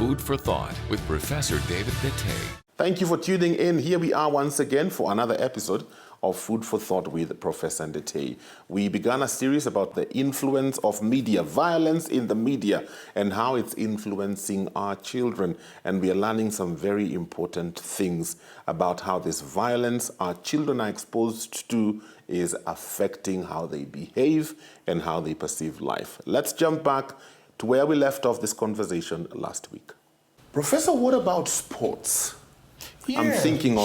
Food for Thought with Professor David Bitte. Thank you for tuning in. Here we are once again for another episode of Food for Thought with Professor Ndete. We began a series about the influence of media, violence in the media, and how it's influencing our children. And we are learning some very important things about how this violence our children are exposed to is affecting how they behave and how they perceive life. Let's jump back to where we left off this conversation last week. Professor, what about sports? Yeah. I'm thinking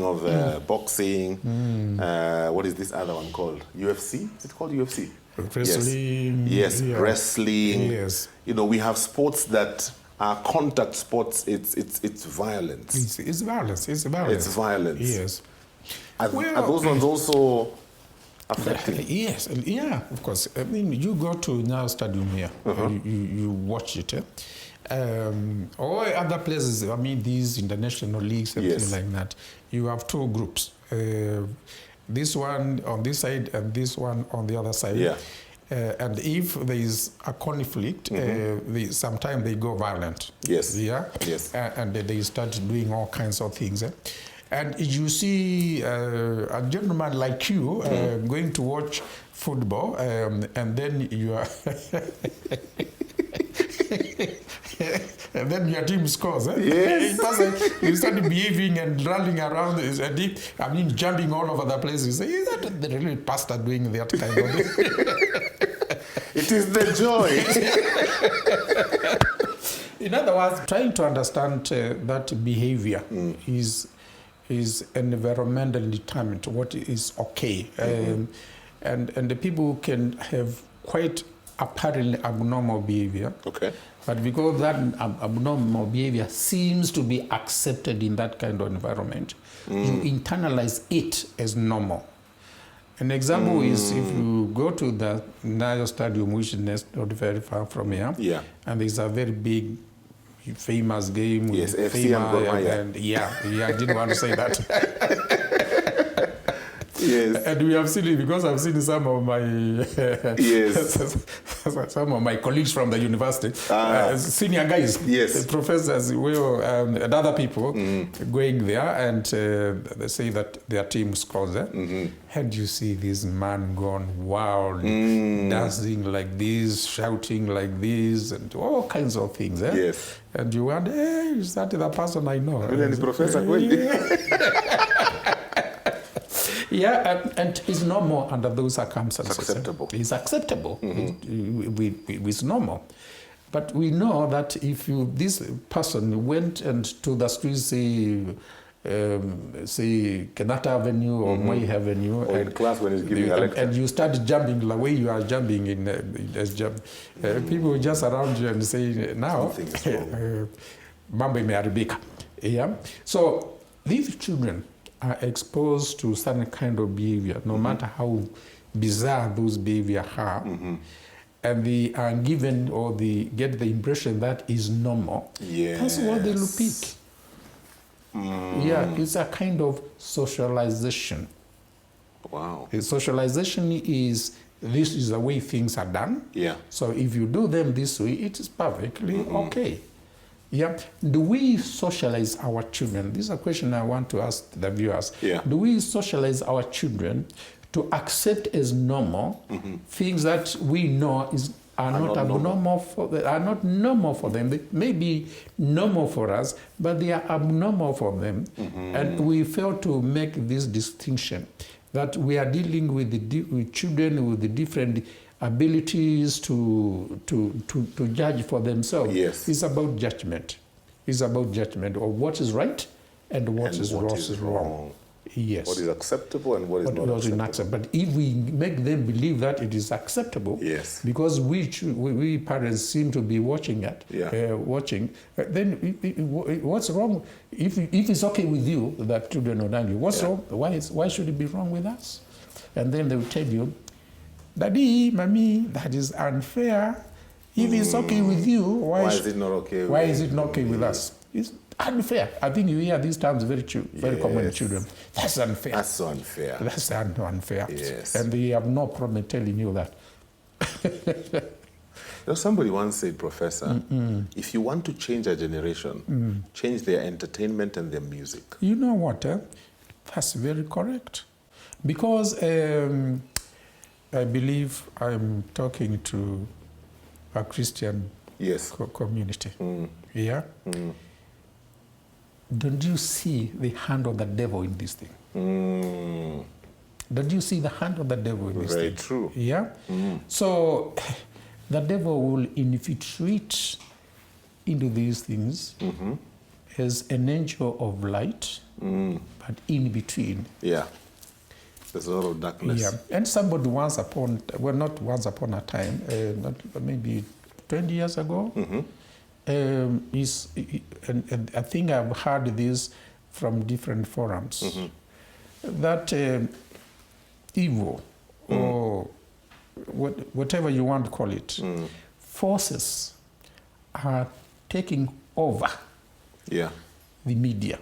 of boxing. What is this other one called? UFC? Is it called UFC? Wrestling. Yes, yeah. wrestling. Yes. You know, we have sports that are contact sports. It's violence. It's violence. It's violence. It's violence. Yes. Are those ones also affecting? Yes. Yeah. Of course. I mean, you go to now stadium here. You watch it. Or other places, I mean, these international leagues and things like that, you have two groups. This one on this side and this one on the other side. Yeah. And if there is a conflict, sometimes they go violent. Yes. Yeah. Yes. And they start doing all kinds of things. And you see a gentleman like you going to watch football, and then you are... and then your team scores. Yes. You start behaving and running around, jumping all over the place. You say, is that the really pastor doing that kind of thing? It is the joy. In other words, trying to understand that behavior is environmentally determined, what is okay. And the people can have quite apparently abnormal behavior. Okay. But because that abnormal behavior seems to be accepted in that kind of environment, you internalize it as normal. An example is if you go to the Nile Stadium, which is not very far from here, and there's a very big, famous game with FC and I didn't want to say that. Yes. And we have seen it because I've seen some of my some of my colleagues from the university, senior guys, professors, and other people going there, and they say that their team scores. And you see this man gone wild, dancing like this, shouting like this, and all kinds of things. Yes. And you wonder, hey, is that the person I know? Really, Professor? Yeah, and it's normal under those circumstances. It's acceptable. It's acceptable. It's normal. But we know that if this person went and to the streets, say Kenyatta Avenue or Moi Avenue, or in class when he's giving a lecture, and you start jumping the way you are jumping people just around you and say, now, mambo imeharibika. Yeah. So these children are exposed to certain kind of behavior, no matter how bizarre those behavior are, and they are given or they get the impression that is normal. Yes. That's what they repeat. Yeah, it's a kind of socialization. Wow. Socialization is, this is the way things are done. Yeah. So if you do them this way, it is perfectly okay. Yeah. Do we socialize our children? This is a question I want to ask the viewers. Yeah. Do we socialize our children to accept as normal things that we know are not abnormal are not normal for them? They may be normal for us, but they are abnormal for them. And we fail to make this distinction that we are dealing with children with the different abilities to judge for themselves. Yes. It's about judgment. It's about judgment of what is right and what is wrong. Yes. What is acceptable and what is not acceptable. But if we make them believe that it is acceptable, because we parents seem to be watching it, then what's wrong? If it's okay with you that children don't argue, what's wrong? Why should it be wrong with us? And then they will tell you, Daddy, Mommy, that is unfair. If it's okay with you, why is it not okay? Why is it not okay with us? It's unfair. I think you hear these terms very common in children. That's unfair. That's so unfair. That's unfair. Yes. And they have no problem telling you that. Somebody once said, Professor, if you want to change a generation, change their entertainment and their music. You know what? That's very correct. Because I believe I'm talking to a Christian community. Yeah? Don't you see the hand of the devil in this thing? Don't you see the hand of the devil in this thing? Very true. Yeah? So the devil will infiltrate into these things as an angel of light, but in between. Yeah. There's a lot of darkness. Yeah. And somebody not once upon a time, maybe 20 years ago, and I think I've heard this from different forums, that evil, or whatever you want to call it, forces are taking over the media.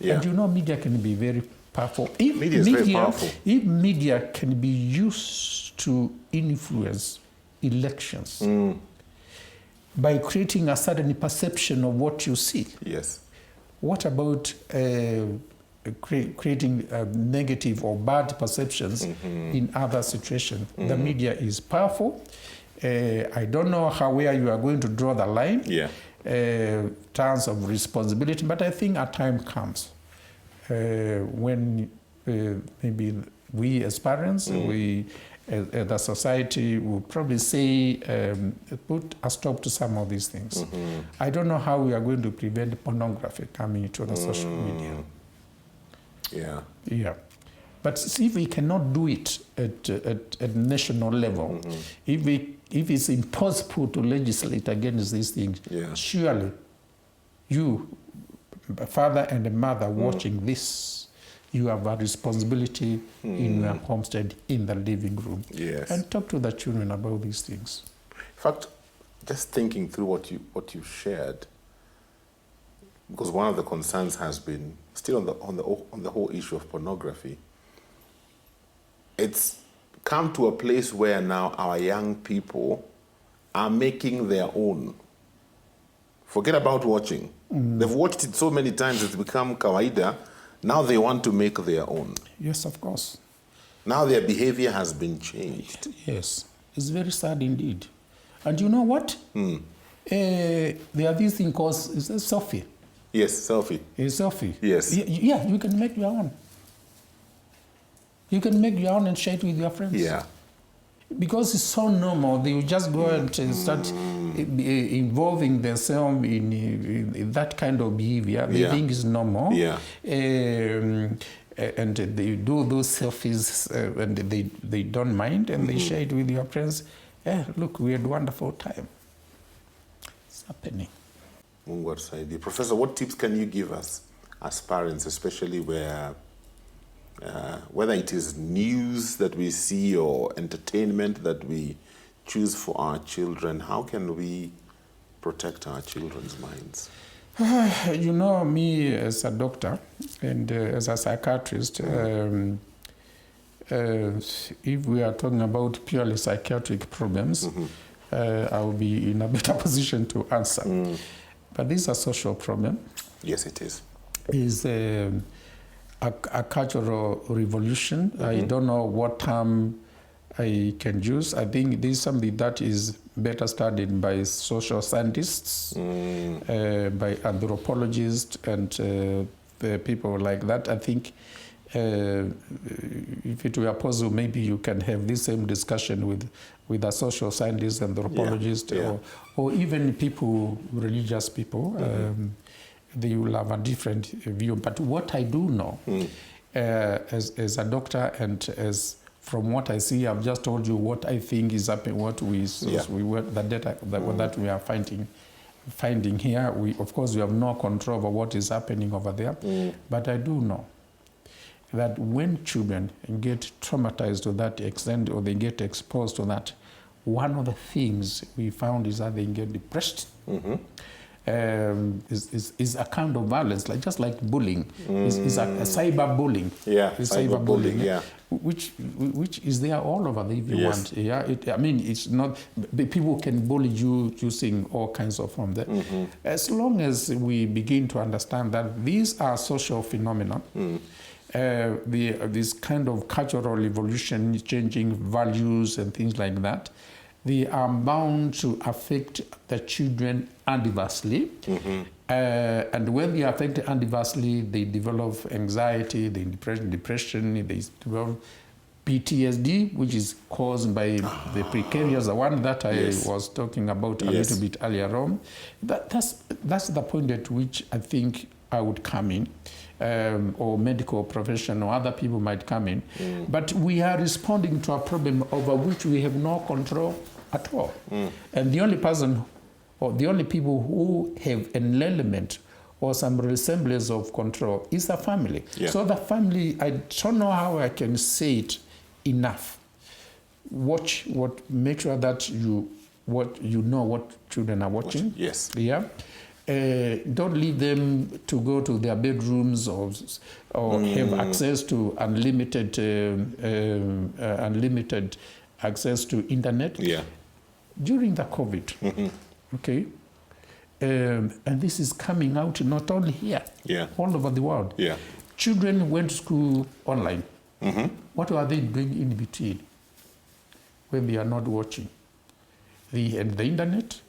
And you know, media can be very powerful. Media is very powerful. If media can be used to influence elections by creating a certain perception of what you see. Yes. What about creating negative or bad perceptions in other situations? The media is powerful. I don't know where you are going to draw the line. Terms of responsibility, but I think a time comes when maybe we as parents, we as a society will probably say, put a stop to some of these things. I don't know how we are going to prevent pornography coming to the social media. Yeah. But see, if we cannot do it at national level, if it's impossible to legislate against these things, surely you, father and mother watching this, you have a responsibility in the homestead, in the living room. And talk to the children about these things. In fact, just thinking through what you shared, because one of the concerns has been still on the whole issue of pornography. It's come to a place where now our young people are making their own. Forget about watching. They've watched it so many times it's become kawaida. Now they want to make their own. Yes, of course. Now their behavior has been changed. Yes, it's very sad indeed. And you know what? There are these things called selfie. Yes, selfie. A selfie. Yes. Yeah, you can make your own. You can make your own and share it with your friends. Yeah. Because it's so normal, they will just go and start involving themselves in that kind of behavior. They think it's normal. And they do those selfies and they don't mind, and they share it with your friends. Look, we had a wonderful time. It's happening. Mungu atusaidie. Professor, what tips can you give us as parents, especially where whether it is news that we see or entertainment that we choose for our children, how can we protect our children's minds? You know, me as a doctor and as a psychiatrist, if we are talking about purely psychiatric problems, I will be in a better position to answer. But this is a social problem. Yes, it is. It's a cultural revolution. I don't know what term I can use. I think this is something that is better studied by social scientists, by anthropologists, and people like that. I think if it were possible, maybe you can have this same discussion with a social scientist, anthropologist, or even people, religious people. They will have a different view. But what I do know, as a doctor and as from what I see, I've just told you what I think is happening, what the data that we are finding here. Of course, we have no control over what is happening over there. But I do know that when children get traumatized to that extent, or they get exposed to that, one of the things we found is that they get depressed. is a kind of violence, like just like bullying. Is a cyberbullying. Yeah, cyberbullying. Yeah. Which is there all over if you want. Yeah, it's not. People can bully you using all kinds of forms. As long as we begin to understand that these are social phenomena, this kind of cultural evolution, changing values and things like that, they are bound to affect the children adversely. And when they are affected adversely, they develop anxiety, they depression, they develop PTSD, which is caused by the precarious, the one that I was talking about a little bit earlier on. That's the point at which I think I would come in, or medical profession or other people might come in. But we are responding to a problem over which we have no control at all. And the only person, or the only people who have an element or some resemblance of control is the family. So the family, I don't know how I can say it enough. Make sure that you know what children are watching. Yeah. Don't leave them to go to their bedrooms or have access to unlimited access to internet. During the COVID, okay, and this is coming out not only here, all over the world. Children went to school online. What are they doing in between when they are not watching? The internet,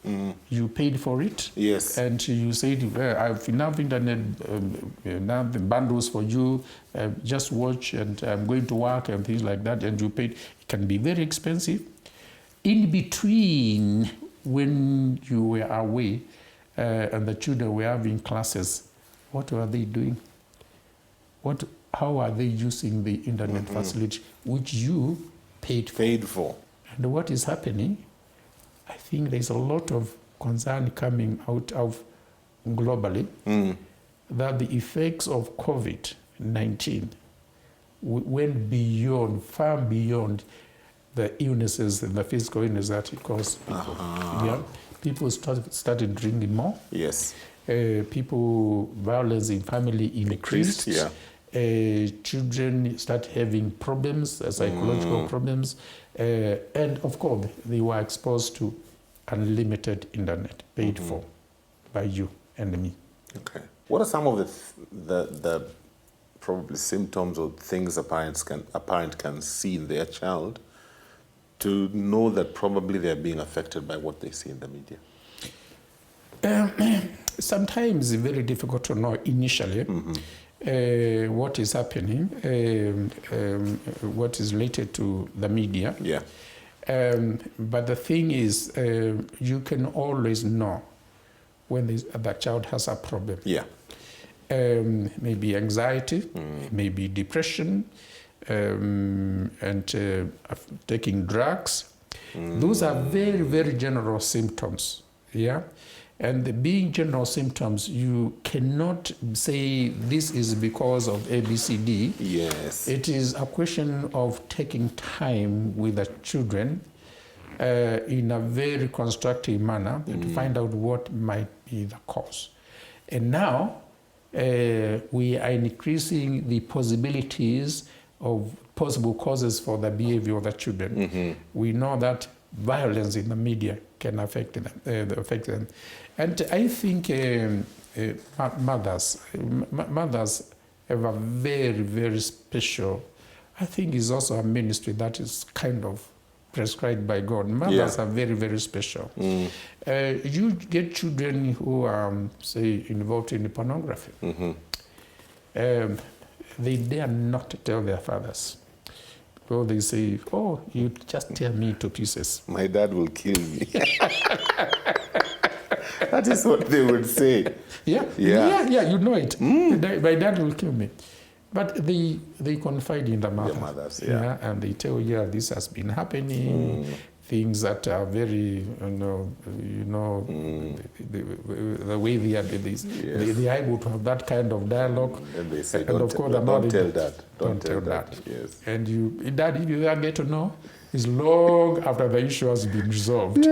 you paid for it, and you said, well, I've enough internet, enough bundles for you, just watch, and I'm going to work and things like that, and you paid. It can be very expensive. In between, when you were away and the children were having classes, what were they doing? How are they using the internet facility which you paid for? And what is happening? I think there's a lot of concern coming out of globally that the effects of COVID-19 went beyond, far beyond the illnesses and the physical illness that it caused people. People started drinking more. Violence in family increased. Children start having problems, psychological problems, and of course they were exposed to unlimited internet paid for by you and me. What are some of the probably symptoms or things a parent can see in their child to know that probably they're being affected by what they see in the media? Sometimes it's very difficult to know initially what is happening, what is related to the media. But the thing is, you can always know when the child has a problem. Maybe anxiety, maybe depression, and taking drugs. Those are very, very general symptoms. And being general symptoms, you cannot say this is because of ABCD. It is a question of taking time with the children in a very constructive manner to find out what might be the cause. And now we are increasing the possibilities of possible causes for the behavior of the children. We know that violence in the media can affect them. And I think mothers have a very, very special, I think it's also a ministry that is kind of prescribed by God. Mothers are very, very special. You get children who are, say, involved in pornography. They dare not tell their fathers. Well, they say, oh, you just tear me to pieces. My dad will kill me. That is what they would say. You know it. My dad will kill me. But they confide in the mother. The mothers, and they tell you, this has been happening. Things that are very, the way they are, they are able to have that kind of dialogue. And they say, don't tell that. Don't tell that. And Dad, if you get to know, it's long after the issue has been resolved.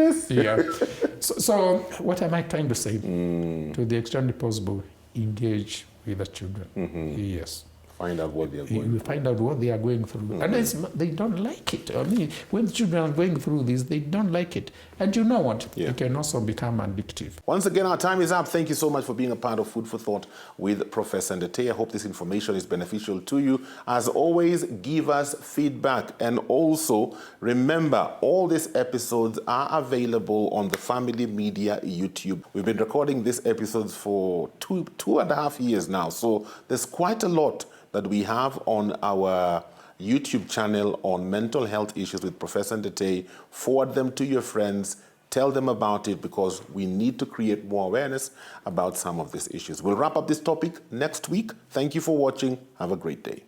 So what am I trying to say? To the extent possible, engage with the children. Yes. Find out what they are going through. You find out what they are going through. And they don't like it. I mean, when children are going through this, they don't like it. And you know what? It can also become addictive. Once again, our time is up. Thank you so much for being a part of Food for Thought with Professor Ndete. I hope this information is beneficial to you. As always, give us feedback. And also, remember, all these episodes are available on the Family Media YouTube. We've been recording these episodes for two and a half years now. So there's quite a lot that we have on our YouTube channel on mental health issues with Professor Ndete. Forward them to your friends. Tell them about it because we need to create more awareness about some of these issues. We'll wrap up this topic next week. Thank you for watching. Have a great day.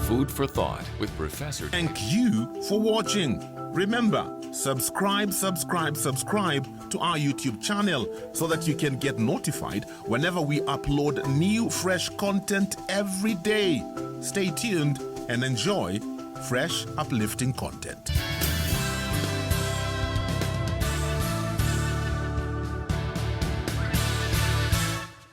Food for Thought with Professor. Thank you for watching. Remember, subscribe to our YouTube channel so that you can get notified whenever we upload new fresh content every day. Stay tuned and enjoy fresh, uplifting content.